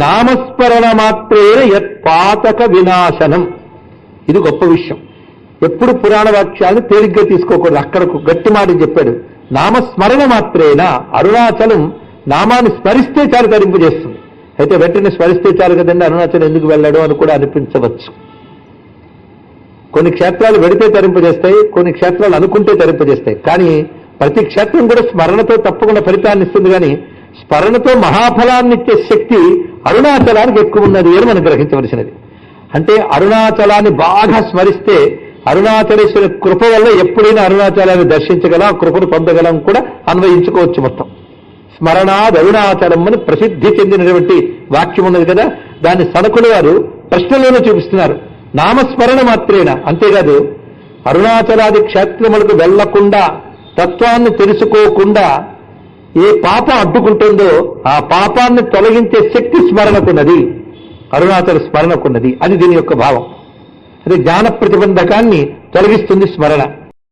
నామస్మరణ మాత్రేన యత్ పాతక వినాశనం. ఇది గొప్ప విషయం. ఎప్పుడు పురాణ వాక్యాలను తేలిగ్గా తీసుకోకూడదు. అక్కడ గట్టి మాట చెప్పాడు. నామస్మరణ మాత్రేన, అరుణాచలం నామాన్ని స్మరిస్తే చాలు తరింపజేస్తుంది. అయితే వెంటనే స్మరిస్తే చాలు కదండి అరుణాచలం ఎందుకు వెళ్ళాడు అని కూడా అనిపించవచ్చు. కొన్ని క్షేత్రాలు వెడితే తరింపజేస్తాయి, కొన్ని క్షేత్రాలు అనుకుంటే తరింపజేస్తాయి. కానీ ప్రతి క్షేత్రం కూడా స్మరణతో తప్పకుండా ఫలితాన్ని ఇస్తుంది. కానీ స్మరణతో మహాఫలాన్ని ఇచ్చే శక్తి అరుణాచలానికి ఎక్కువ ఉన్నది అని మనం గ్రహించవలసినది. అంటే అరుణాచలాన్ని బాగా స్మరిస్తే అరుణాచలేశ్వరి కృప వల్ల ఎప్పుడైనా అరుణాచలాన్ని దర్శించగలం, ఆ కృపను పొందగలం కూడా అన్వయించుకోవచ్చు. మొత్తం స్మరణాద్ అరుణాచలం అని ప్రసిద్ధి చెందినటువంటి వాక్యం ఉన్నది కదా, దాన్ని సనకులు వారు ప్రశ్నలోనే చూపిస్తున్నారు. నామస్మరణ మాత్రేనా, అంతేకాదు అరుణాచలాది క్షేత్రములకు వెళ్లకుండా, తత్వాన్ని తెలుసుకోకుండా ఏ పాపం అడ్డుకుంటుందో ఆ పాపాన్ని తొలగించే శక్తి స్మరణకున్నది, అరుణాచల స్మరణకున్నది. అది దీని యొక్క భావం. అదే జ్ఞాన ప్రతిబంధకాన్ని తొలగిస్తుంది స్మరణ.